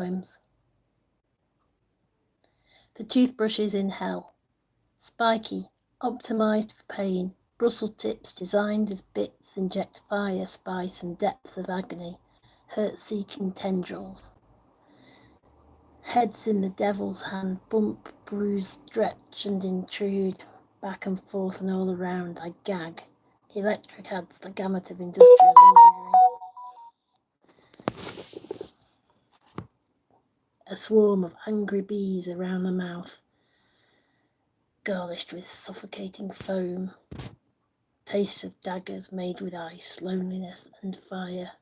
poems. The toothbrush is in hell. Spiky, optimised for pain. Brussels tips designed as bits inject fire, spice and depth of agony. Hurt-seeking tendrils. Heads in the devil's hand, bump, bruise, stretch and intrude. Back and forth and all around, I gag. Electric adds the gamut of industrial injury. A swarm of angry bees around the mouth, garnished with suffocating foam. Tastes of daggers made with ice, loneliness and fire.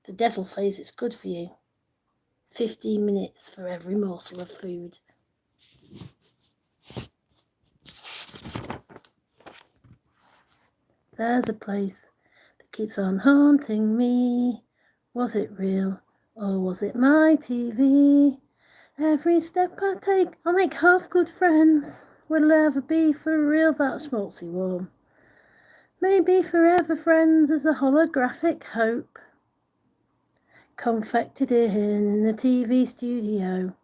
The devil says it's good for you. 15 minutes for every morsel of food. There's a place that keeps on haunting me. Was it real or was it my TV? Every step I take, I'll make half good friends. Will it ever be for real that schmaltzy warm? Maybe forever friends as a holographic hope, confected in the TV studio.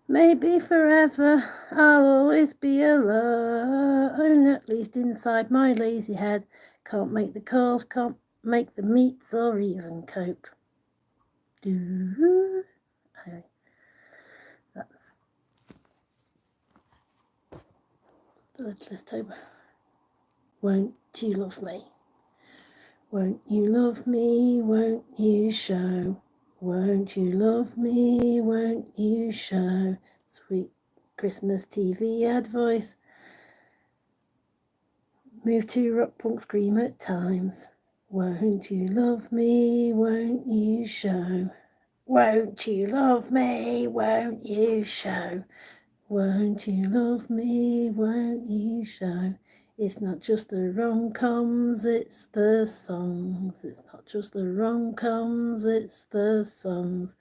Maybe forever I'll always be alone, at least inside my lazy head. Can't make the calls, can't make the meets or even cope. That's the Littlest Tober. Won't you love me? Won't you love me? Won't you show? Won't you love me? Won't you show? Sweet Christmas TV ad voice. Move to rock punk scream at times. Won't you love me? Won't you show? Won't you love me? Won't you show? Won't you love me? Won't you show? It's not just the rom-coms, it's the songs. It's not just the rom-coms, it's the songs.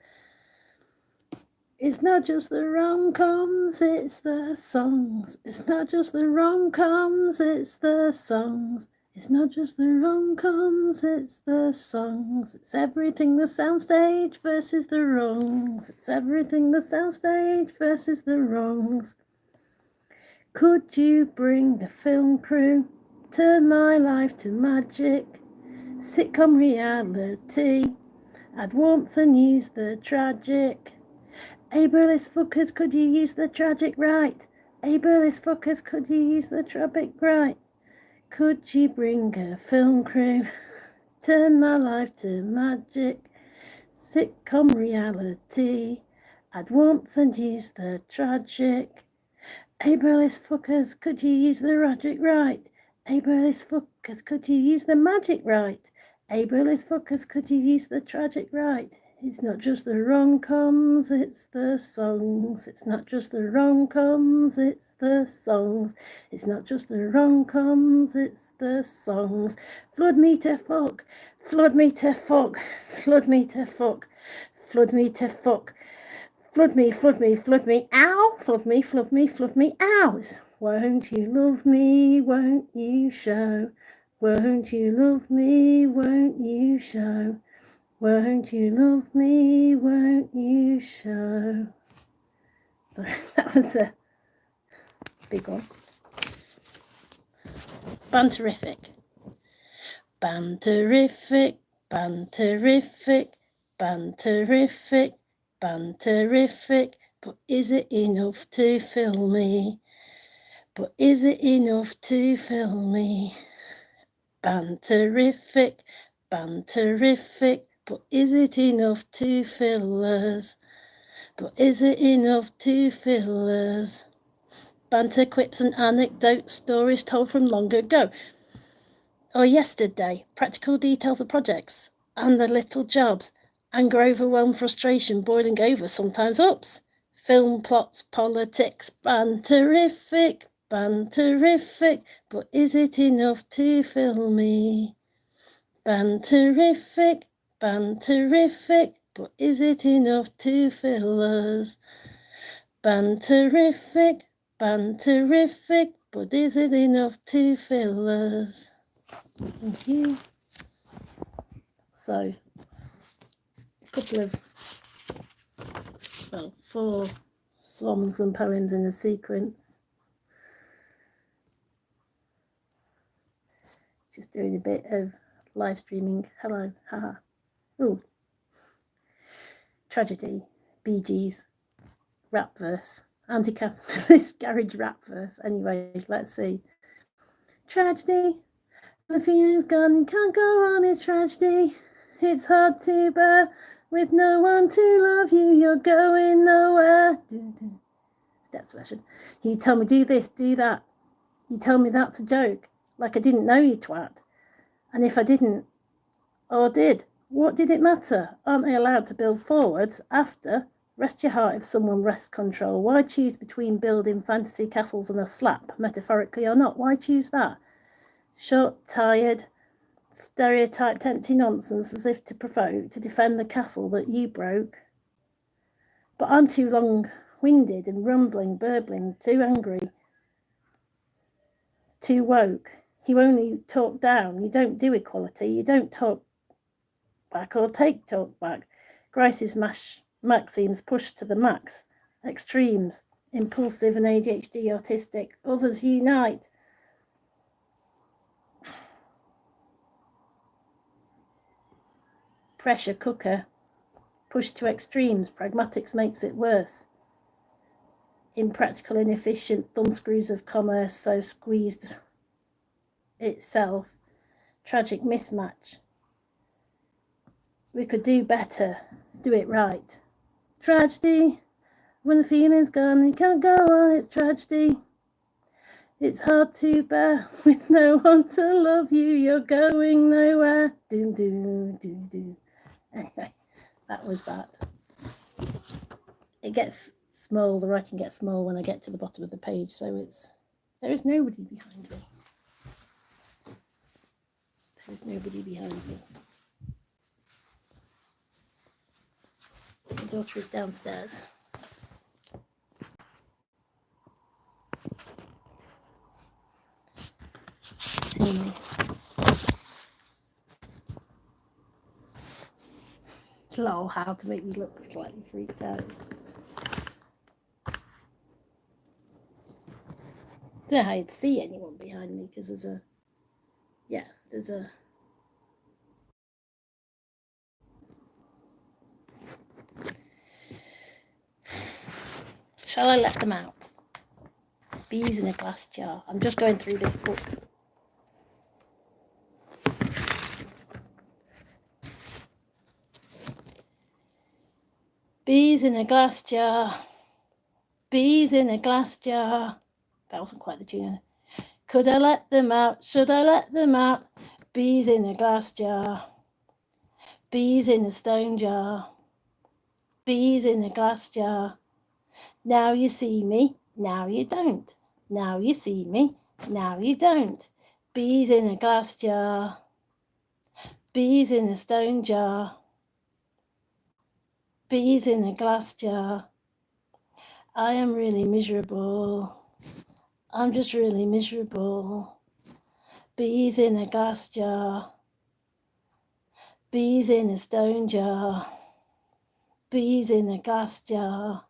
It's not just the rom-coms, it's the songs. It's not just the rom-coms, it's the songs. It's not just the rom-coms, it's the songs. It's everything the soundstage versus the wrongs. It's everything the soundstage versus the wrongs. Could you bring the film crew? Turn my life to magic. Sitcom reality. Add warmth and use the tragic. Ableist fuckers, could you use the tragic right? Ableist fuckers, could you use the tragic right? Could you bring a film crew? Turn my life to magic. Sitcom reality. Add warmth and use the tragic. Ableist fuckers, could you use the tragic right? Ableist fuckers, could you use the magic right? Ableist fuckers, could you use the tragic right? It's not just the rom-coms, it's the songs. It's not just the rom-coms, it's the songs. It's not just the rom-coms, it's the songs. Flood me to fuck, flood me to fuck, flood me to fuck, flood me to fuck. Flood me, flood me, flood me, ow! Flood me, flood me, flood me, ow! Won't you love me, won't you show? Won't you love me, won't you show? Won't you love me, won't you show? Sorry, that was a big one. Banterific. Banterific, banterific, banterific, banterific. But is it enough to fill me? But is it enough to fill me? Banterific, banterific. But is it enough to fill us? But is it enough to fill us? Banter, quips and anecdotes, stories told from long ago or yesterday, practical details of projects and the little jobs, anger, overwhelm, frustration, boiling over, sometimes ups, film plots, politics, banterific, banterific, but is it enough to fill me? Banterific, banterific, but is it enough to fill us? Banterific, banterific, but is it enough to fill us? Thank you. So, couple of, well, 4 songs and poems in a sequence. Just doing a bit of live streaming. Hello, haha. Ooh. Tragedy, Bee Gees, rap verse, anti-capitalist garage rap verse. Anyway, let's see. Tragedy, the feeling's gone and can't go on, it's tragedy. It's hard to bear with no one to love you, you're going nowhere. Steps version. You tell me do this, do that. You tell me that's a joke, like I didn't know you twat. And if I didn't, or did, what did it matter? Aren't they allowed to build forwards after? Rest your heart if someone wrests control. Why choose between building fantasy castles and a slap, metaphorically or not? Why choose that? Short, tired, stereotyped empty nonsense as if to provoke, to defend the castle that you broke. But I'm too long-winded and rumbling, burbling, too angry, too woke. You only talk down, you don't do equality, you don't talk back or take talk back. Grice's maxims pushed to the max. Extremes, impulsive and ADHD autistic. Others unite. Pressure cooker. Pushed to extremes. Pragmatics makes it worse. Impractical, inefficient thumbscrews of commerce so squeezed itself. Tragic mismatch. We could do better. Do it right. Tragedy. When the feeling's gone and you can't go on, it's tragedy. It's hard to bear with no one to love you, you're going nowhere. Doom, doom, doom, doom. Anyway, that was that. It gets small, the writing gets small when I get to the bottom of the page, so there is nobody behind me. There is nobody behind me. My daughter is downstairs. Anyway. Lol, how to make me look slightly freaked out. I don't know how you'd see anyone behind me because there's a Shall I let them out? Bees in a glass jar. I'm just going through this book. Bees in a glass jar. Bees in a glass jar. That wasn't quite the tune. Could I let them out? Should I let them out? Bees in a glass jar. Bees in a stone jar. Bees in a glass jar. Now you see me, now you don't. Now you see me, now you don't. Bees in a glass jar. Bees in a stone jar. Bees in a glass jar. I am really miserable. I'm just really miserable. Bees in a glass jar. Bees in a stone jar. Bees in a glass jar.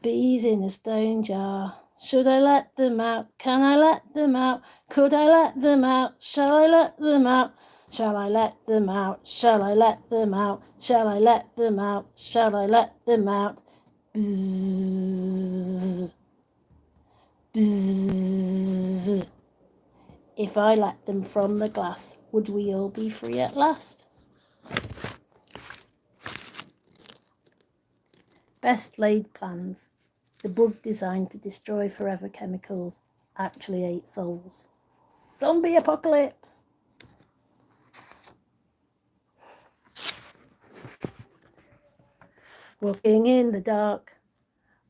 Bees in a stone jar. Should I let them out? Can I let them out? Could I let them out? Shall I let them out? Shall I let them out? Shall I let them out? Shall I let them out? Shall I let them out? Bzzz. Bzzz. If I let them from the glass, would we all be free at last? Best laid plans. The bug designed to destroy forever chemicals actually ate souls. Zombie apocalypse! Walking in the dark,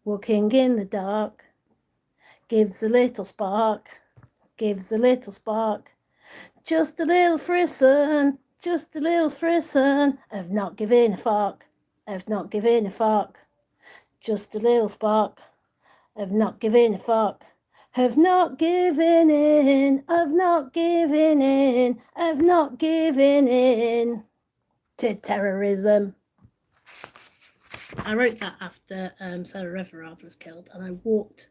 walking in the dark, gives a little spark, gives a little spark. Just a little frisson, just a little frisson of not giving a fuck, of not giving a fuck. Just a little spark of not giving a fuck, of not giving in, of not giving in, of not giving in to terrorism. I wrote that after Sarah Everard was killed, and I walked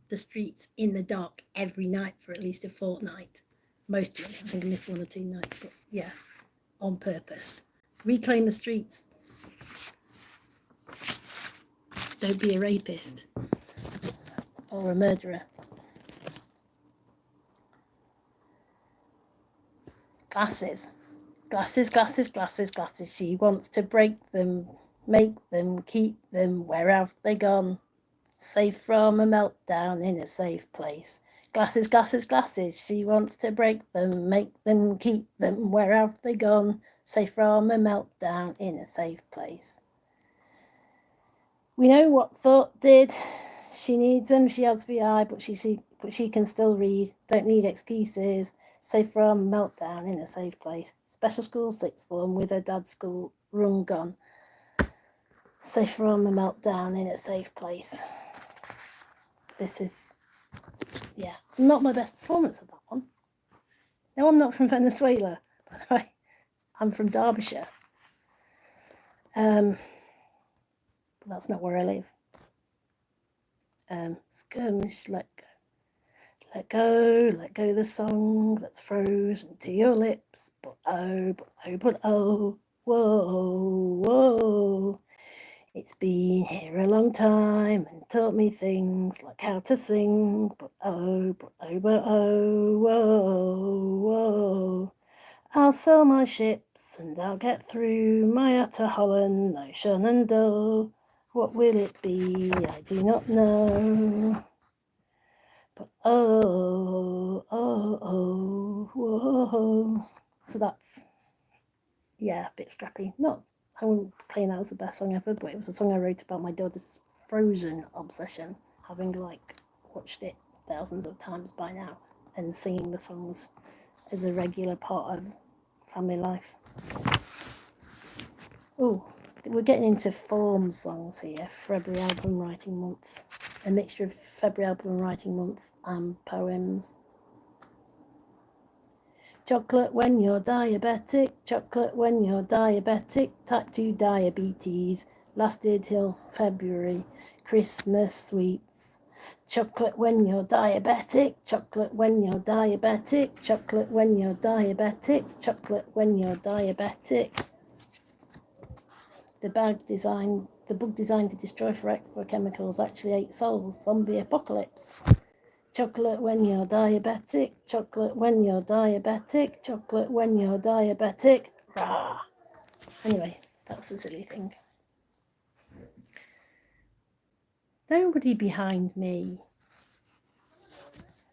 the streets in the dark every night for at least a fortnight. Mostly, I think I missed 1 or 2 nights, but yeah, on purpose. Reclaim the streets. Don't be a rapist or a murderer. Glasses. Glasses, glasses, glasses, glasses. She wants to break them, make them, keep them. Where have they gone? Safe from a meltdown in a safe place. Glasses, glasses, glasses. She wants to break them, make them, keep them. Where have they gone? Safe from a meltdown in a safe place. We know what thought did. She needs them, she has VI, but she can still read. Don't need excuses. Safe from meltdown in a safe place. Special school sixth form with her dad's school run gone. Safe from a meltdown in a safe place. This is, yeah, not my best performance of that one. No, I'm not from Venezuela, by the way. I'm from Derbyshire. But that's not where I live. Skirmish, let go. Let go the song that's frozen to your lips. But oh, whoa, whoa. It's been here a long time and taught me things like how to sing. But oh, whoa, whoa. I'll sail my ships and I'll get through my utter Holland, ocean and dull. What will it be? I do not know. But oh, whoa. So that's, yeah, a bit scrappy. I wouldn't claim that was the best song ever, but it was a song I wrote about my daughter's Frozen obsession, having watched it thousands of times by now, and singing the songs as a regular part of family life. Oh, we're getting into form songs here. February album writing month, a mixture of February album writing month and poems. Chocolate when you're diabetic, chocolate when you're diabetic, type 2 diabetes, lasted till February, Christmas sweets. Chocolate when you're diabetic, chocolate when you're diabetic, chocolate when you're diabetic, chocolate when you're diabetic. The book designed to destroy for chemicals actually ate souls. Zombie apocalypse. Chocolate when you're diabetic, chocolate when you're diabetic, chocolate when you're diabetic. Rah. Anyway, that was a silly thing. Nobody behind me.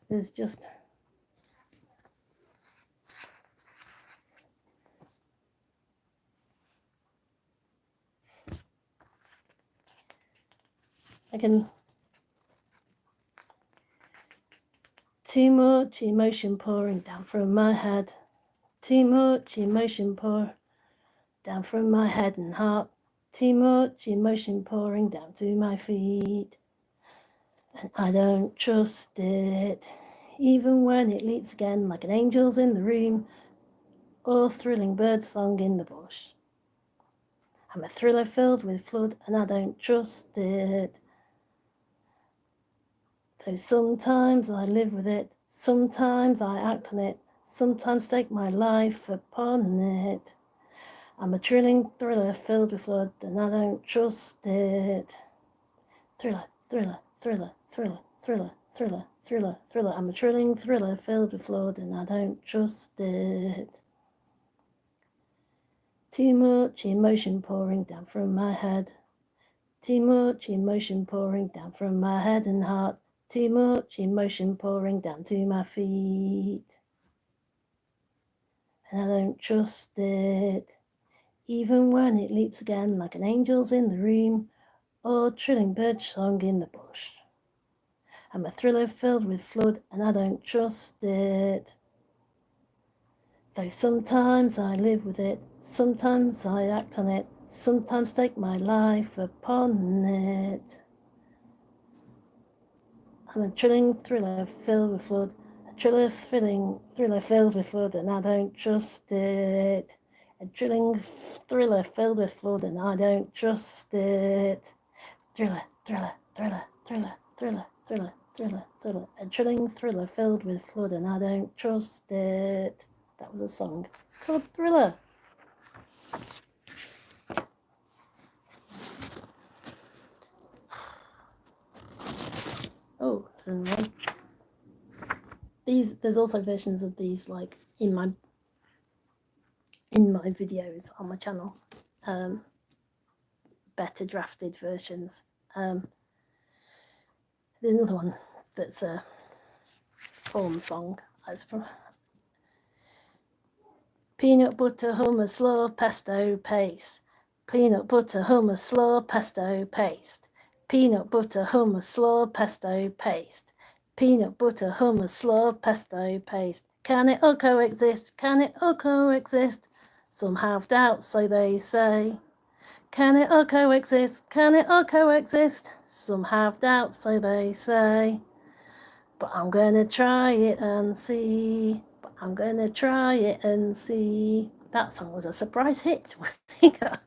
There's just... Too much emotion pouring down from my head. Too much emotion pour down from my head and heart. Too much emotion pouring down to my feet. And I don't trust it, even when it leaps again like an angel's in the room or thrilling bird song in the bush. I'm a thriller filled with flood and I don't trust it. Though sometimes I live with it, sometimes I act on it, sometimes stake my life upon it. I'm a thrilling thriller filled with flood and I don't trust it. Thriller, thriller, thriller, thriller, thriller, thriller, thriller, thriller. I'm a thrilling thriller filled with flood and I don't trust it. Too much emotion pouring down from my head. Too much emotion pouring down from my head and heart. Too much emotion pouring down to my feet. And I don't trust it, even when it leaps again like an angel's in the room or trilling bird song in the bush. I'm a thriller filled with flood and I don't trust it. Though sometimes I live with it, sometimes I act on it, sometimes take my life upon it. I'm a thrilling thriller filled with flood, a thriller filled with flood and I don't trust it. A thrilling thriller filled with flood and I don't trust it. Thriller, thriller, thriller, thriller, thriller, thriller, thriller, thriller. A thrilling thriller filled with flood and I don't trust it. That was a song called Thriller. Oh, and one. There's also versions of these like in my videos on my channel. Better drafted versions. There's another one that's a form song. Peanut butter, hummus, slaw, pesto, paste. Peanut butter, hummus, slaw, pesto, paste. Peanut butter, hummus, slaw, pesto, paste. Peanut butter, hummus, slaw, pesto, paste. Can it all coexist? Can it all coexist? Some have doubts, so they say. Can it all coexist? Can it all coexist? Some have doubts, so they say. But I'm gonna try it and see. But I'm gonna try it and see. That song was a surprise hit. Peanut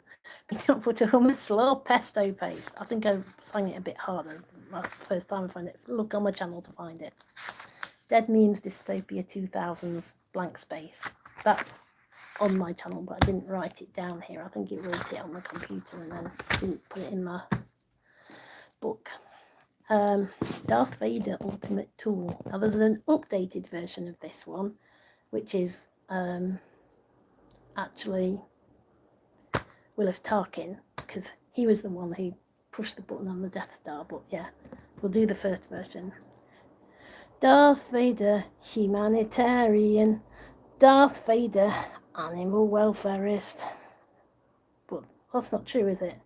butter, hummus, slaw, pesto paste. I think I sang it a bit harder the first time I found it. Look on my channel to find it. Dead Memes Dystopia 2000s blank space. That's on my channel, but I didn't write it down here. I think it wrote it on the computer and then didn't put it in my book. Darth Vader Ultimate Tool. Now there's an updated version of this one, which is actually Williff Tarkin, because he was the one who pushed the button on the Death Star. But yeah, we'll do the first version. Darth Vader, humanitarian. Darth Vader, animal welfarist. But that's not true, is it?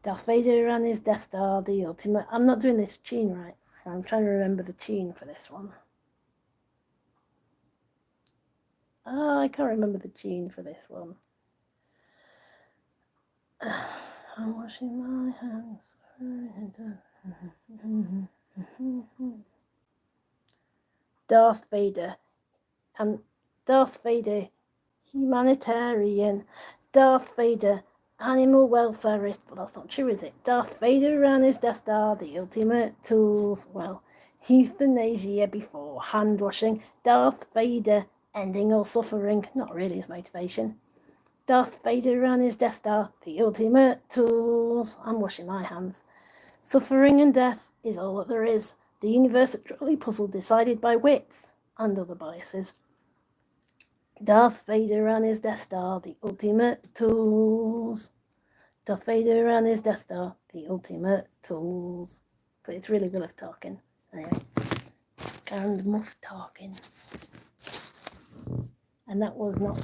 Darth Vader and his Death Star, the ultimate. I'm not doing this tune right. I'm trying to remember the tune for this one. Oh, I can't remember the tune for this one. I'm washing my hands. Darth Vader. Darth Vader, humanitarian. Darth Vader, animal welfarist. But that's not true, is it? Darth Vader and his Death Star, the ultimate tools. Well, euthanasia before hand washing. Darth Vader, ending all suffering. Not really his motivation. Darth Vader and his Death Star, the ultimate tools. I'm washing my hands. Suffering and death is all that there is. The universe a trolley puzzle decided by wits and other biases. Darth Vader and his Death Star, the ultimate tools. Darth Vader and his Death Star, the ultimate tools. But it's really Williff Tarkin. Anyway, Grand Moff Tarkin. And that was not...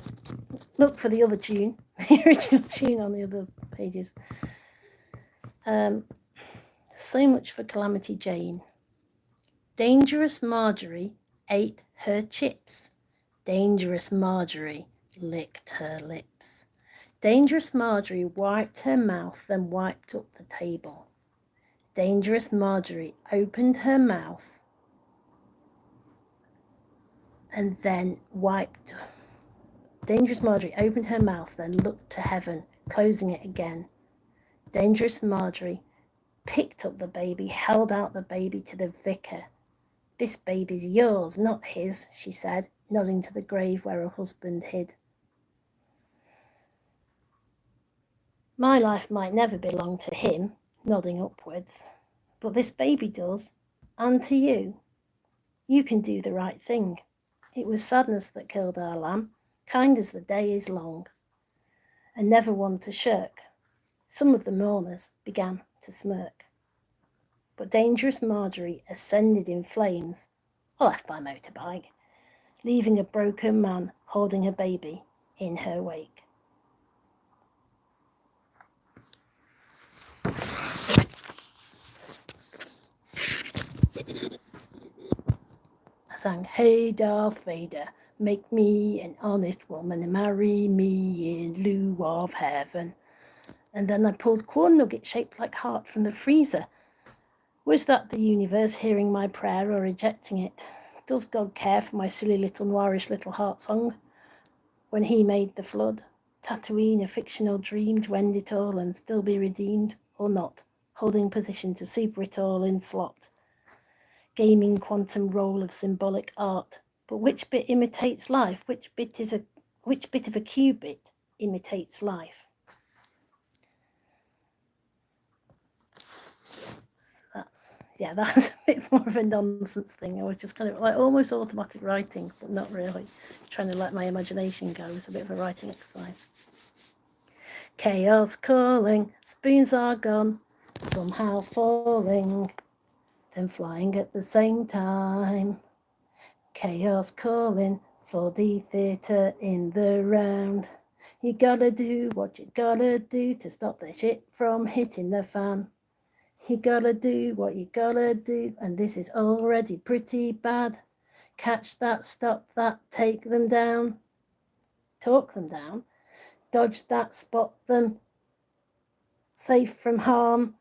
Look for the other tune, the original tune on the other pages. So much for Calamity Jane. Dangerous Marjorie ate her chips. Dangerous Marjorie licked her lips. Dangerous Marjorie wiped her mouth, then wiped up the table. Dangerous Marjorie opened her mouth and then wiped. Dangerous Marjorie opened her mouth, then looked to heaven, closing it again. Dangerous Marjorie picked up the baby, held out the baby to the vicar. This baby's yours, not his, she said, nodding to the grave where her husband hid. My life might never belong to him, nodding upwards, but this baby does, and to you. You can do the right thing. It was sadness that killed our lamb, kind as the day is long, and never one to shirk. Some of the mourners began to smirk. But Dangerous Marjorie ascended in flames, or left by motorbike, leaving a broken man holding a baby in her wake. I sang, hey Darth Vader, make me an honest woman and marry me in lieu of heaven. And then I pulled corn nugget shaped like heart from the freezer. Was that the universe hearing my prayer or rejecting it? Does God care for my silly little noirish little heart song when he made the flood? Tatooine, a fictional dream to end it all and still be redeemed, or not, holding position to super it all in slot. Gaming quantum role of symbolic art, but which bit imitates life? Which bit of a qubit imitates life? So that's a bit more of a nonsense thing. I was just kind of like almost automatic writing, but not really. Trying to let my imagination go. It's a bit of a writing exercise. Chaos calling, spoons are gone, somehow falling, then flying at the same time. Chaos calling, 4D theatre in the round. You gotta do what you gotta do to stop the shit from hitting the fan. You gotta do what you gotta do, and this is already pretty bad. Catch that, stop that, take them down, talk them down, dodge that, spot them, safe from harm.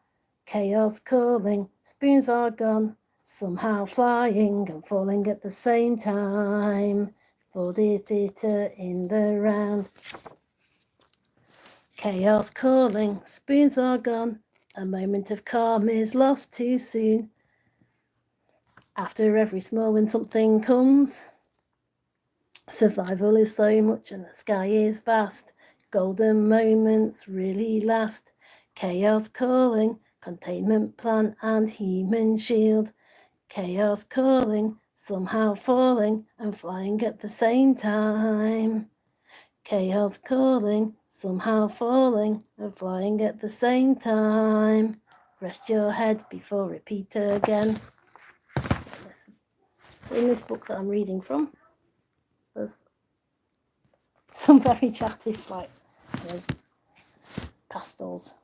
Chaos calling, spoons are gone, somehow flying and falling at the same time. 4D theatre in the round. Chaos calling, spoons are gone, a moment of calm is lost too soon. After every small win something comes. Survival is so much and the sky is vast. Golden moments really last. Chaos calling, containment plan and human shield. Chaos calling, somehow falling and flying at the same time. Chaos calling, somehow falling and flying at the same time. Rest your head before repeat again. So in this book that I'm reading from, there's some very chatty, like, pastels.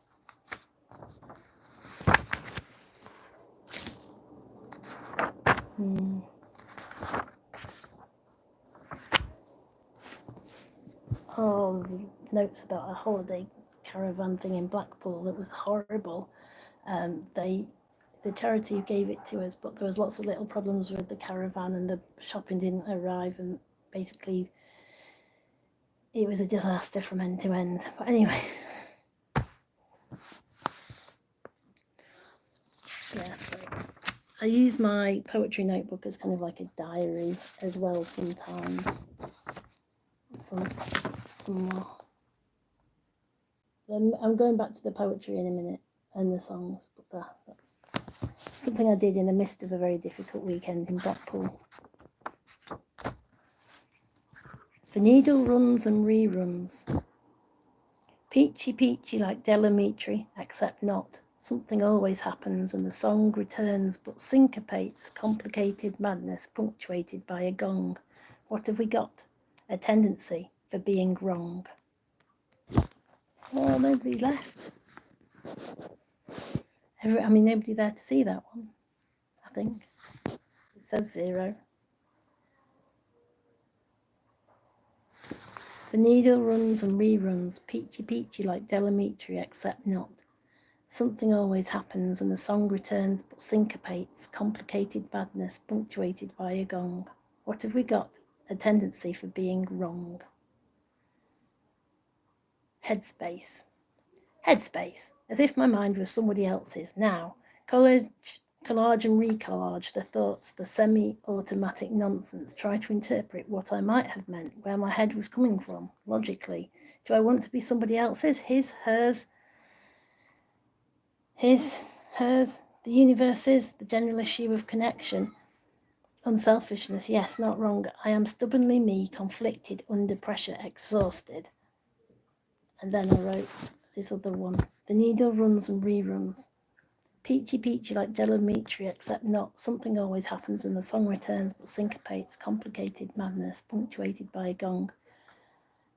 Oh, there's notes about a holiday caravan thing in Blackpool that was horrible. The charity gave it to us, but there was lots of little problems with the caravan and the shopping didn't arrive, and basically it was a disaster from end to end. But anyway, yeah, so I use my poetry notebook as kind of like a diary as well sometimes. Some more. I'm going back to the poetry in a minute and the songs, but that's something I did in the midst of a very difficult weekend in Blackpool. The needle runs and reruns. Peachy peachy like Delamitri, except not. Something always happens and the song returns but syncopates, complicated madness punctuated by a gong. What have we got? A tendency for being wrong. Well, nobody left. Nobody there to see that one, I think. It says 0. The needle runs and reruns, peachy peachy like Delamitri, except not. Something always happens and the song returns but syncopates, complicated madness punctuated by a gong. What have we got? A tendency for being wrong. Headspace. Headspace, as if my mind was somebody else's. Now, collage and recollage the thoughts, the semi-automatic nonsense, try to interpret what I might have meant, where my head was coming from, logically. Do I want to be somebody else's? His, hers, the universe's, the general issue of connection. Unselfishness, yes, not wrong. I am stubbornly me, conflicted, under pressure, exhausted. And then I wrote this other one. The needle runs and reruns. Peachy peachy like Delamitri, except not. Something always happens and the song returns but syncopates, complicated madness, punctuated by a gong.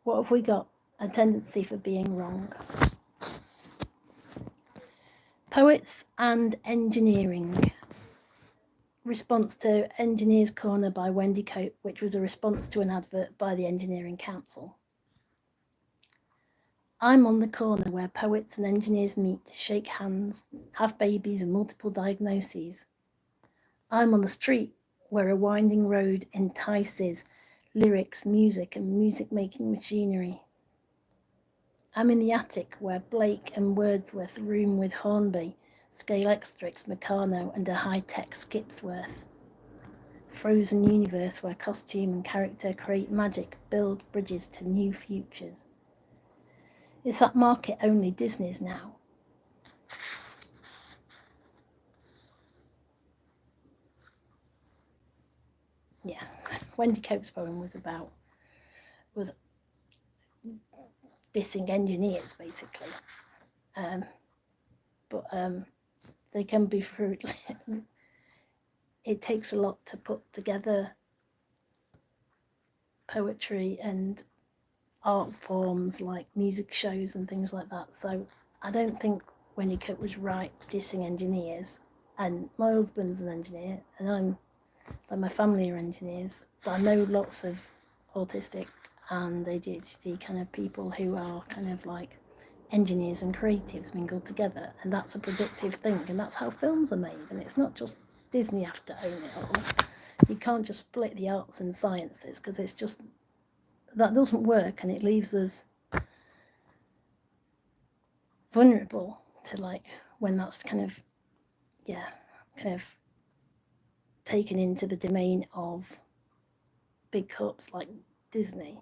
What have we got? A tendency for being wrong. Poets and engineering. Response to Engineer's Corner by Wendy Cope, which was a response to an advert by the Engineering Council. I'm on the corner where poets and engineers meet, shake hands, have babies and multiple diagnoses. I'm on the street where a winding road entices lyrics, music and music-making machinery. I'm in the attic where Blake and Wordsworth room with Hornby, Scalextrix, Meccano, and a high-tech Skipsworth. Frozen universe where costume and character create magic, build bridges to new futures. Is that market only Disney's now? Yeah, Wendy Cope's poem was dissing engineers, basically. But they can be fruitful. It takes a lot to put together poetry and art forms like music shows and things like that. So I don't think Wendy Cope was right dissing engineers. And my husband's an engineer, and my family are engineers. So I know lots of autistic and ADHD kind of people who are kind of like engineers and creatives mingled together, and that's a productive thing, and that's how films are made. And it's not just Disney have to own it all. You can't just split the arts and sciences, because it's just, that doesn't work, and it leaves us vulnerable to like when that's kind of taken into the domain of big corps like Disney.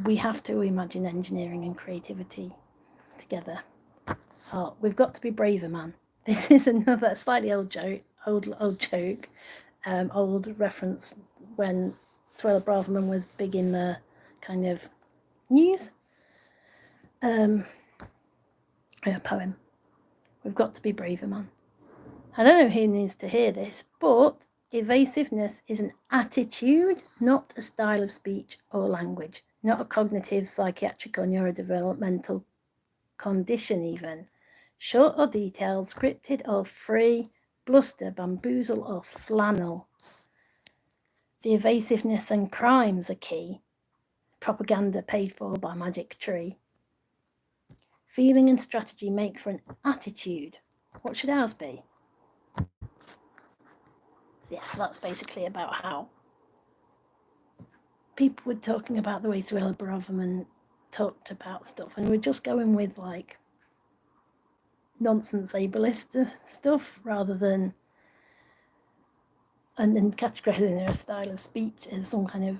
We have to imagine engineering and creativity together. Oh, we've got to be braver, man. This is another slightly old joke, old reference when Suella Braverman was big in the kind of news. A poem. We've got to be braver, man. I don't know who needs to hear this, but evasiveness is an attitude, not a style of speech or language, not a cognitive, psychiatric, or neurodevelopmental condition even. Short or detailed, scripted or free, bluster, bamboozle, or flannel. The evasiveness and crimes are key. Propaganda paid for by Magic Tree. Feeling and strategy make for an attitude. What should ours be? Yeah, so that's basically about how people were talking about the way Suella Braverman talked about stuff, and we're just going with like nonsense ableist stuff rather than, and then categorizing their style of speech as some kind of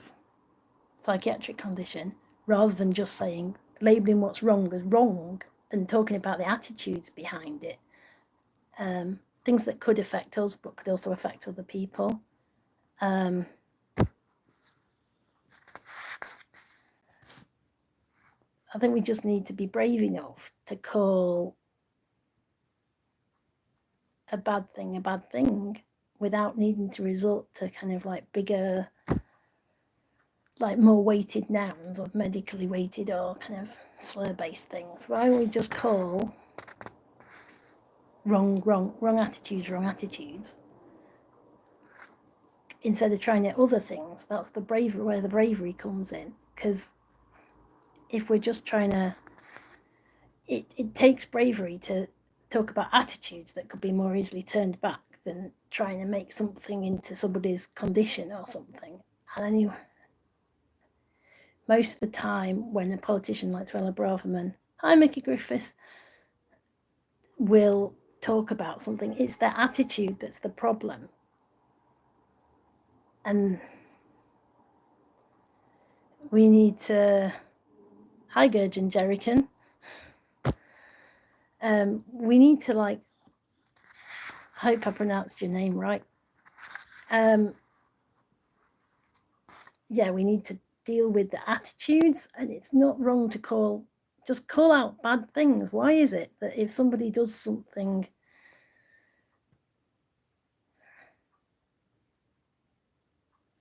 psychiatric condition, rather than just saying, labeling what's wrong as wrong and talking about the attitudes behind it. Things that could affect us but could also affect other people. I think we just need to be brave enough to call a bad thing without needing to resort to kind of like bigger, like more weighted nouns or medically weighted or kind of slur-based things. Why don't we just call wrong attitudes instead of trying at other things? That's the bravery, where the bravery comes in. Because if we're just trying to, it takes bravery to talk about attitudes that could be more easily turned back than trying to make something into somebody's condition or something. And anyway, most of the time when a politician like Suella Braverman, hi Mickey Griffiths, will talk about something, it's their attitude that's the problem. And we need to, hi Gurgen Jerrican, we need to like, I hope I pronounced your name right. We need to deal with the attitudes, and it's not wrong to just call out bad things. Why is it that if somebody does something,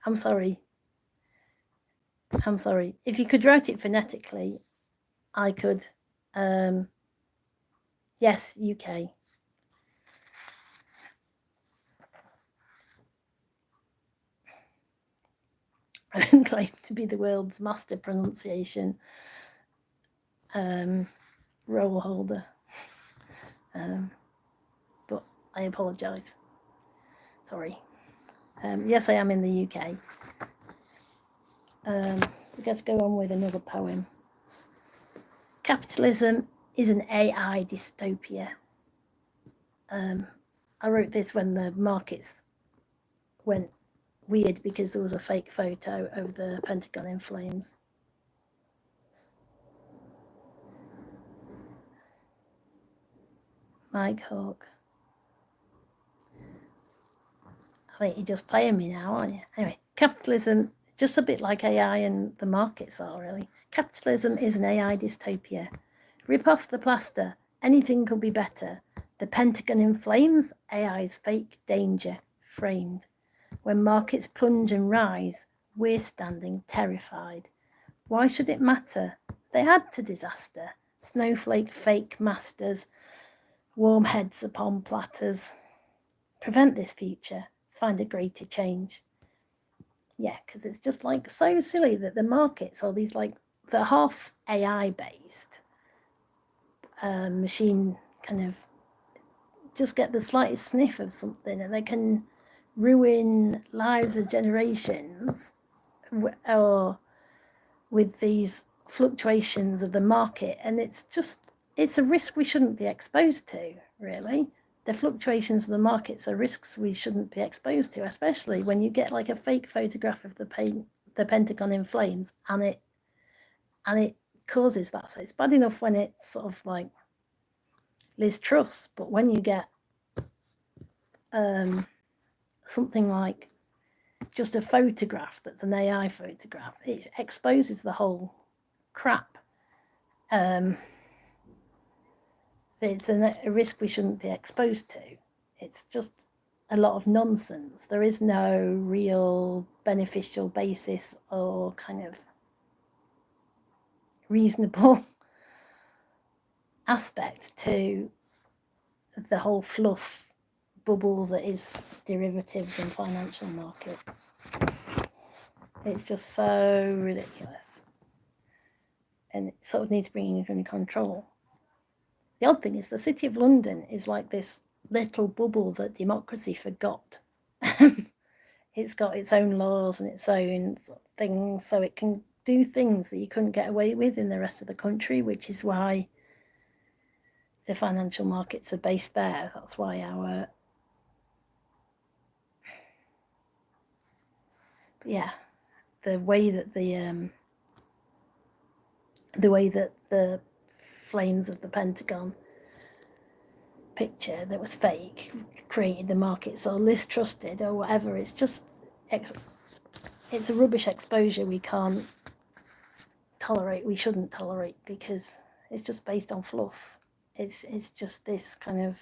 I'm sorry, if you could write it phonetically, I could, yes, UK. I don't claim to be the world's master pronunciation role holder, but I apologise. Sorry. Yes, I am in the UK. Let's go on with another poem. Capitalism is an AI dystopia. I wrote this when the markets went weird because there was a fake photo of the Pentagon in flames. Mike Hawk. I think you're just playing me now, aren't you? Anyway, capitalism, just a bit like AI and the markets are, really. Capitalism is an AI dystopia. Rip off the plaster. Anything could be better. The Pentagon in flames. AI's fake danger framed. When markets plunge and rise, we're standing terrified. Why should it matter? They add to disaster. Snowflake fake masters. Warm heads upon platters. Prevent this future. Find a greater change. Yeah, because it's just like so silly that the markets are these like the half AI based machine kind of just get the slightest sniff of something and they can ruin lives of generations or with these fluctuations of the market. And it's a risk we shouldn't be exposed to, really. The fluctuations of the markets are risks we shouldn't be exposed to, especially when you get like a fake photograph of the Pentagon in flames and it causes that. So it's bad enough when it's sort of like Liz Truss, but when you get something like just a photograph that's an AI photograph, it exposes the whole crap. It's a risk we shouldn't be exposed to. It's just a lot of nonsense. There is no real beneficial basis or kind of reasonable aspect to the whole fluff bubble that is derivatives and financial markets. It's just so ridiculous. And it sort of needs bringing under control. The odd thing is the City of London is like this little bubble that democracy forgot. It's got its own laws and its own things, so it can do things that you couldn't get away with in the rest of the country, which is why the financial markets are based there. That's why the way that the flames of the Pentagon picture that was fake created the markets or Liz trusted or whatever. It's just it's a rubbish exposure we can't tolerate. We shouldn't tolerate because it's just based on fluff. It's just this kind of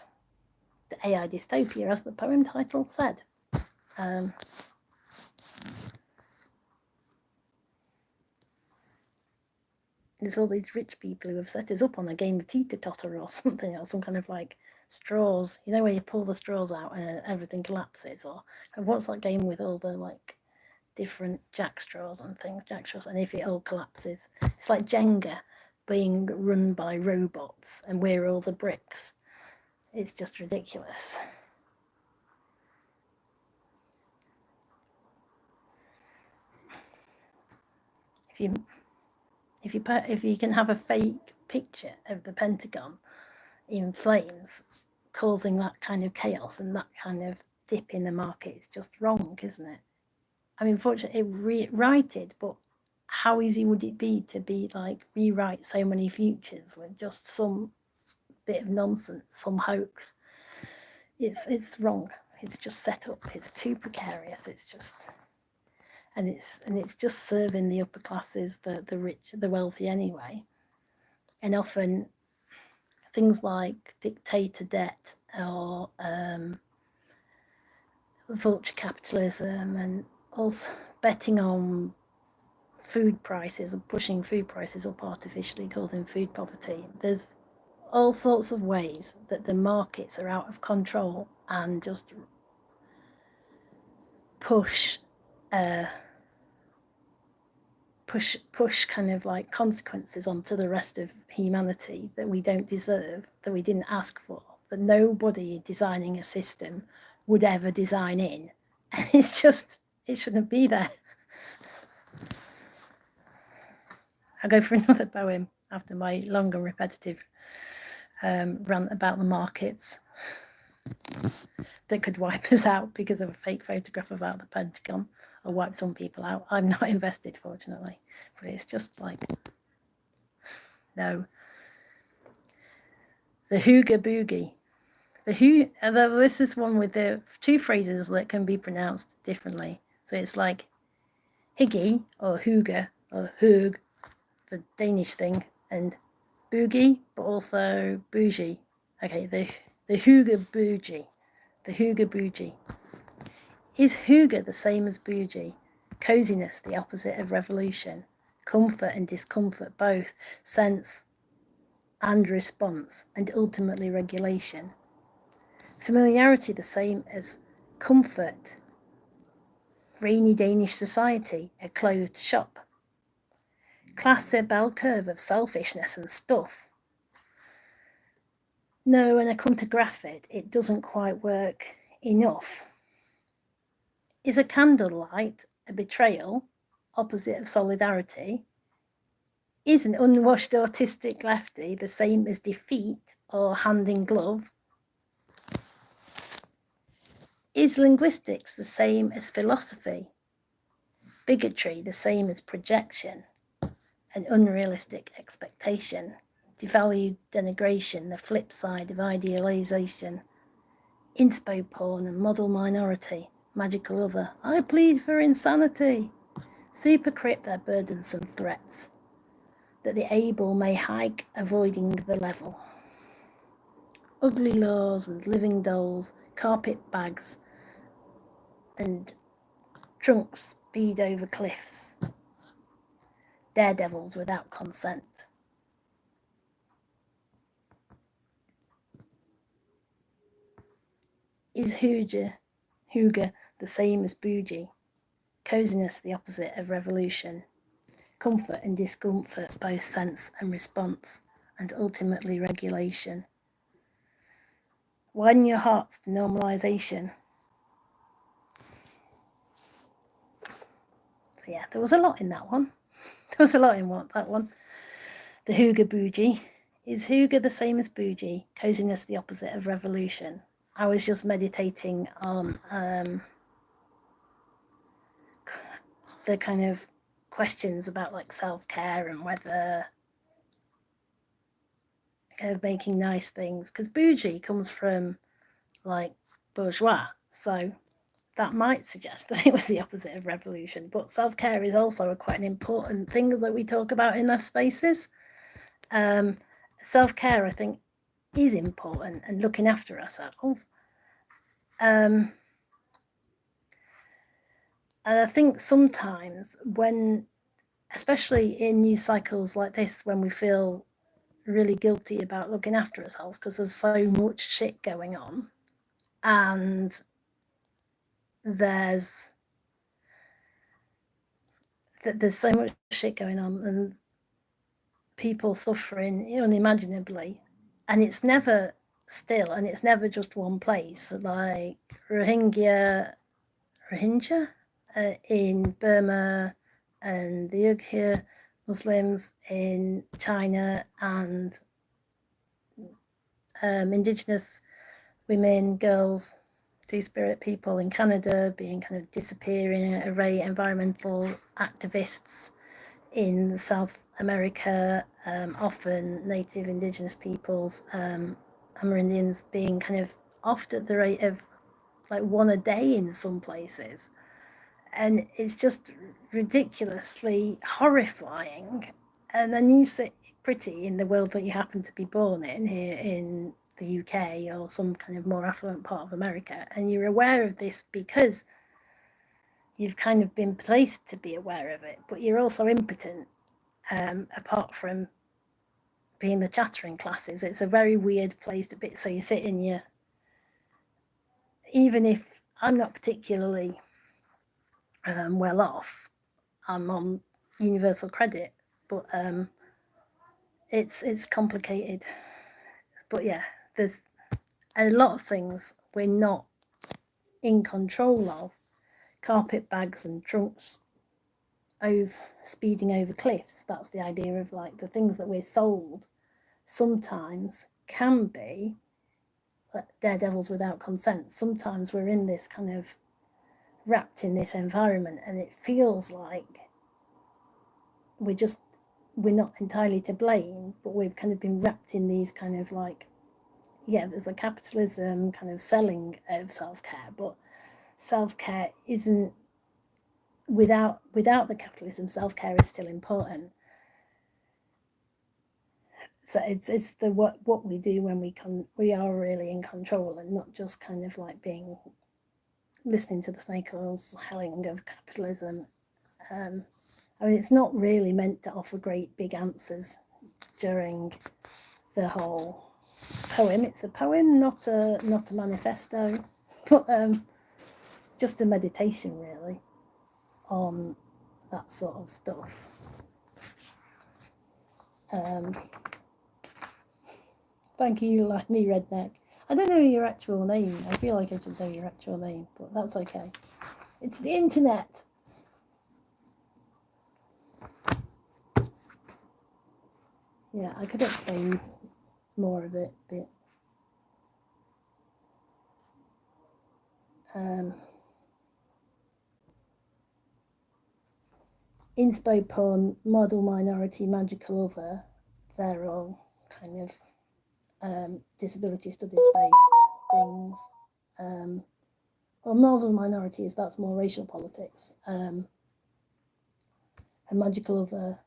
the AI dystopia, as the poem title said. There's all these rich people who have set us up on a game of teeter-totter or something, or some kind of like straws. You know where you pull the straws out and everything collapses? Or what's that game with all the like different jack straws and things? Jack straws, and if it all collapses, it's like Jenga being run by robots, and we're all the bricks. It's just ridiculous. If you can have a fake picture of the Pentagon in flames causing that kind of chaos and that kind of dip in the market, it's just wrong, isn't it? I mean, fortunately, it righted, but how easy would it be to be like rewrite so many futures with just some bit of nonsense, some hoax? It's wrong. It's just set up. It's too precarious. It's just and it's just serving the upper classes, the rich, the wealthy anyway. And often things like dictator debt or vulture capitalism and also betting on food prices and pushing food prices up artificially, causing food poverty. There's all sorts of ways that the markets are out of control and just push kind of like consequences onto the rest of humanity that we don't deserve, that we didn't ask for, that nobody designing a system would ever design in. And it's just, it shouldn't be there. I'll go for another poem. after my long and repetitive rant about the markets that could wipe us out because of a fake photograph about the Pentagon, or wipe some people out. I'm not invested, fortunately, but it's just like, no. The Hooga Boogie. This is one with the two phrases that can be pronounced differently. So it's like higgy or hooga or hoog, the Danish thing, and boogie, but also bougie. Okay, the hooga bougie. The hooga bougie. Is hooga the same as bougie? Coziness, the opposite of revolution. Comfort and discomfort, both sense and response, and ultimately regulation. Familiarity, the same as comfort. Rainy Danish society, a closed shop. Class a bell curve of selfishness and stuff. No, when I come to graph it, it doesn't quite work enough. Is a candlelight a betrayal, opposite of solidarity? Is an unwashed autistic lefty the same as defeat or hand in glove? Is linguistics the same as philosophy? Bigotry the same as projection? An unrealistic expectation? Devalued denigration, the flip side of idealization? Inspo porn and model minority, magical other, I plead for insanity. Supercrypt their burdensome threats, that the able may hike, avoiding the level. Ugly laws and living dolls, carpet bags and trunks speed over cliffs. Daredevils without consent. Is hooga the same as bougie? Coziness the opposite of revolution. Comfort and discomfort, both sense and response, and ultimately regulation. Widen your hearts to normalization. So yeah, there was a lot in that one. There was a lot in that one. The hooga bougie. Is hooga the same as bougie? Coziness the opposite of revolution. I was just meditating on the kind of questions about like self-care and whether kind of making nice things, because bougie comes from like bourgeois, so that might suggest that it was the opposite of revolution. But self-care is also quite an important thing that we talk about in those spaces. Self-care, I think, is important, and looking after ourselves. And I think sometimes when, especially in news cycles like this, when we feel really guilty about looking after ourselves because there's so much shit going on, and there's so much shit going on and people suffering unimaginably, and it's never still, and it's never just one place. Like Rohingya in Burma, and the Uyghur Muslims in China, and Indigenous women, girls, Two-Spirit people in Canada being kind of disappearing, array environmental activists in South America, often native indigenous peoples, Amerindians being kind of oft at the rate of like one a day in some places. And it's just ridiculously horrifying. And then you sit pretty in the world that you happen to be born in, here in the UK or some kind of more affluent part of America, and you're aware of this because you've kind of been placed to be aware of it, but you're also impotent, apart from being the chattering classes. It's a very weird place to be. So you sit in your, even if I'm not particularly well off, I'm on universal credit, but it's complicated. But yeah, there's a lot of things we're not in control of. Carpet bags and trunks speeding over cliffs. That's the idea of like the things that we're sold sometimes can be daredevils without consent. Sometimes we're in this kind of wrapped in this environment and it feels like we're not entirely to blame, but we've kind of been wrapped in these kind of like, yeah, there's a capitalism kind of selling of self-care, but self-care isn't, without the capitalism, self-care is still important. So it's the what we do when we are really in control and not just kind of like being listening to the snake oils howling of capitalism. I mean, it's not really meant to offer great big answers during the whole poem. It's a poem, not a manifesto, but just a meditation really on that sort of stuff. Thank you, like me, redneck. I don't know your actual name. I feel like I should know your actual name, but that's okay. It's the internet. Yeah, I could explain more of it, but inspo porn, model minority, magical other, they're all kind of disability studies based things. Well, model minorities, that's more racial politics. A magical other,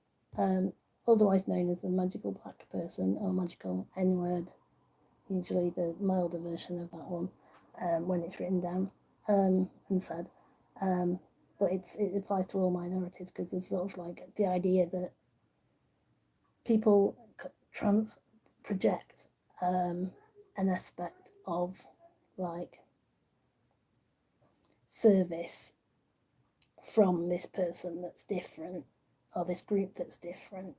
otherwise known as the magical black person or magical N-word, usually the milder version of that one when it's written down and said. But it applies to all minorities because there's sort of like the idea that people project an aspect of like service from this person that's different or this group that's different,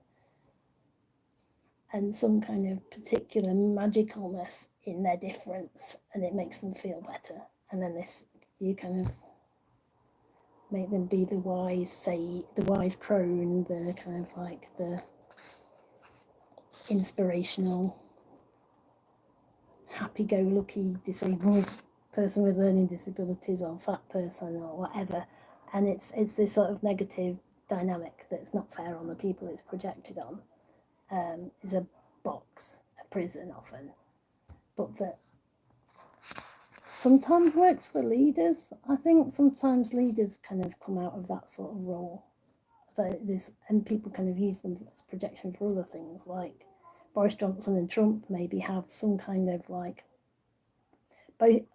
and some kind of particular magicalness in their difference, and it makes them feel better. And then you kind of make them be the wise crone, the kind of like the inspirational, happy-go-lucky disabled person with learning disabilities or fat person or whatever. And it's this sort of negative dynamic that's not fair on the people it's projected on. Is a box, a prison often, but that sometimes works for leaders. I think sometimes leaders kind of come out of that sort of role, and people kind of use them as projection for other things, like Boris Johnson and Trump maybe have some kind of like,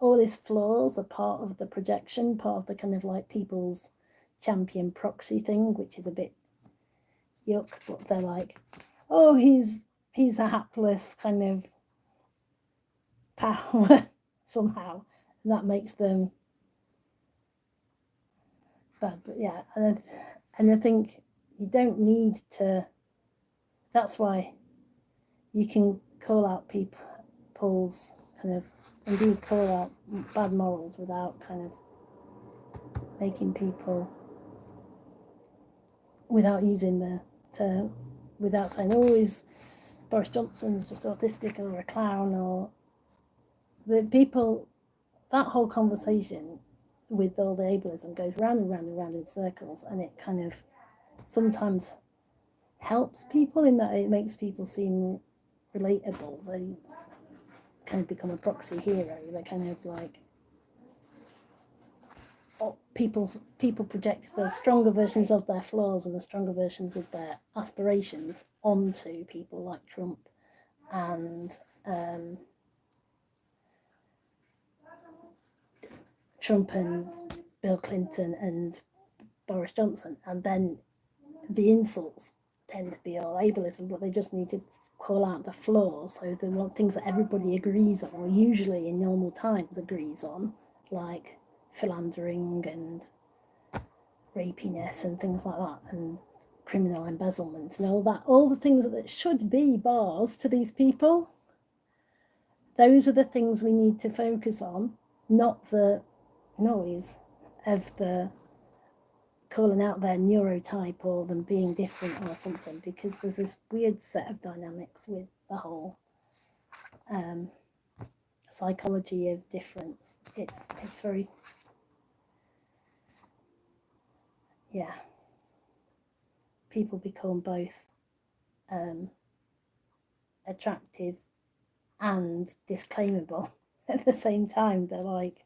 all his flaws are part of the projection, part of the kind of like people's champion proxy thing, which is a bit yuck, but they're like, oh, he's a hapless kind of power somehow, and that makes them bad. But yeah, and I think you don't need to. That's why you can call out people's kind of, indeed call out bad morals without kind of making people, without using the term, without saying, oh, is Boris Johnson's just autistic or a clown, or the people, that whole conversation with all the ableism goes round and round and round in circles, and it kind of sometimes helps people in that it makes people seem relatable. They kind of become a proxy hero. They're kind of like, people project the stronger versions of their flaws and the stronger versions of their aspirations onto people like Trump and Bill Clinton and Boris Johnson, and then the insults tend to be all ableism, but they just need to call out the flaws. So the one things that everybody agrees on, or usually in normal times agrees on, like philandering and rapiness and things like that, and criminal embezzlement and all that, all the things that should be bars to these people. Those are the things we need to focus on, not the noise of the calling out their neurotype or them being different or something, because there's this weird set of dynamics with the whole psychology of difference. It's very, yeah, people become both attractive and disclaimable at the same time. They're like,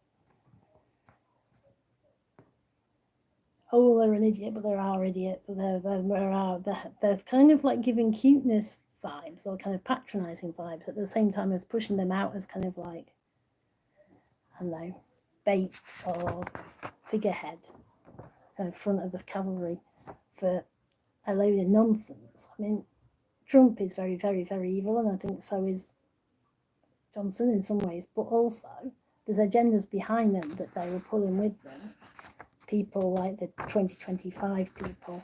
oh, they're an idiot, but they're our idiot, but they're kind of like giving cuteness vibes or kind of patronizing vibes at the same time as pushing them out as kind of like, I don't know, bait or figurehead, kind of front of the cavalry for a load of nonsense. I mean, Trump is very, very, very evil, and I think so is Johnson in some ways, but also there's agendas behind them that they were pulling with them. People like the 2025 people,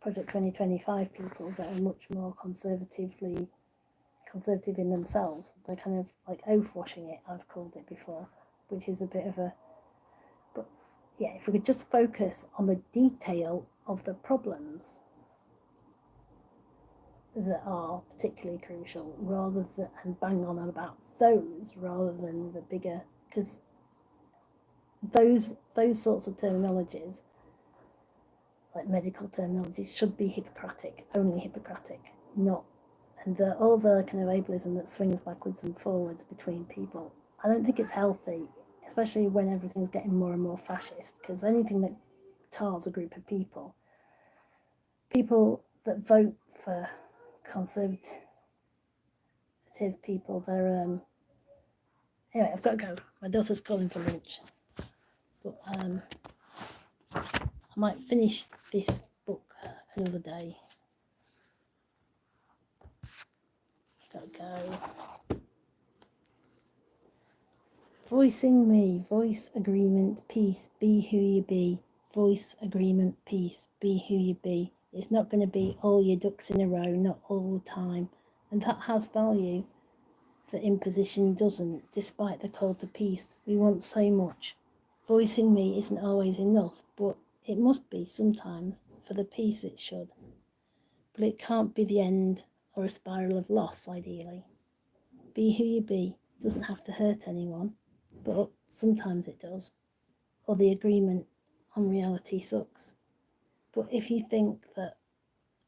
Project 2025 people, that are much more conservative in themselves. They're kind of like oath washing it, I've called it before, which is a bit of a, but yeah, if we could just focus on the detail of the problems that are particularly crucial, rather than, and bang on about those rather than the bigger, because those sorts of terminologies, like medical terminologies, should be Hippocratic, only Hippocratic, not, and the other kind of ableism that swings backwards and forwards between people. I don't think it's healthy, especially when everything's getting more and more fascist, because anything that tars a group of people that vote for conservative people, they're anyway, I've got to go. My daughter's calling for lunch, but I might finish this book another day. I've got to go. Voicing me, voice, agreement, peace, be who you be. Voice, agreement, peace, be who you be. It's not going to be all your ducks in a row, not all the time, and that has value. The imposition doesn't, despite the call to peace. We want so much. Voicing me isn't always enough, but it must be sometimes. For the peace it should. But it can't be the end or a spiral of loss, ideally. Be who you be doesn't have to hurt anyone, but sometimes it does. Or the agreement on reality sucks. But if you think that,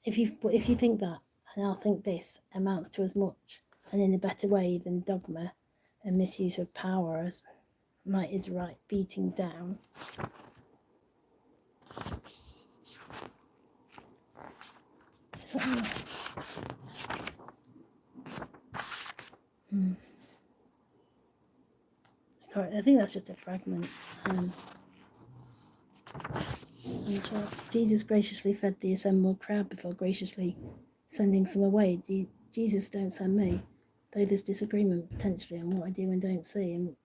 and I'll think this, amounts to as much, and in a better way than dogma and misuse of power as might is right beating down. I think that's just a fragment. Jesus graciously fed the assembled crowd before graciously sending some away. Jesus, don't send me. Though there's disagreement potentially on what I do and don't see, and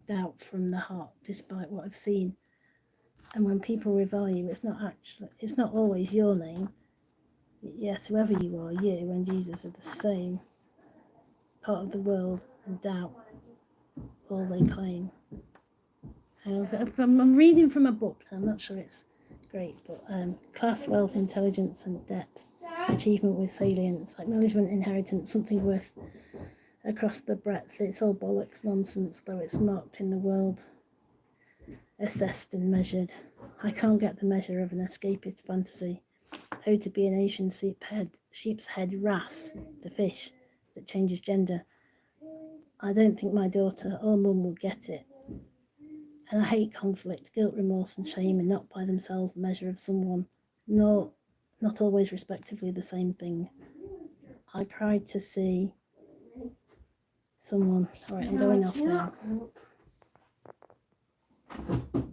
doubt from the heart despite what I've seen. And when people revile you, it's not always your name. Yes, whoever you are, you and Jesus are the same. Part of the world, and doubt all they claim. I'm reading from a book, I'm not sure it's great, but class, wealth, intelligence and depth, achievement with salience, acknowledgement, inheritance, something worth across the breadth. It's all bollocks, nonsense, though it's marked in the world, assessed and measured. I can't get the measure of an escapist fantasy. Oh, to be an Asian sheep's head wrasse, the fish that changes gender. I don't think my daughter or mum will get it. And I hate conflict, guilt, remorse and shame are not by themselves the measure of someone, nor not always respectively the same thing. I cried to see someone. Alright, I'm going off now.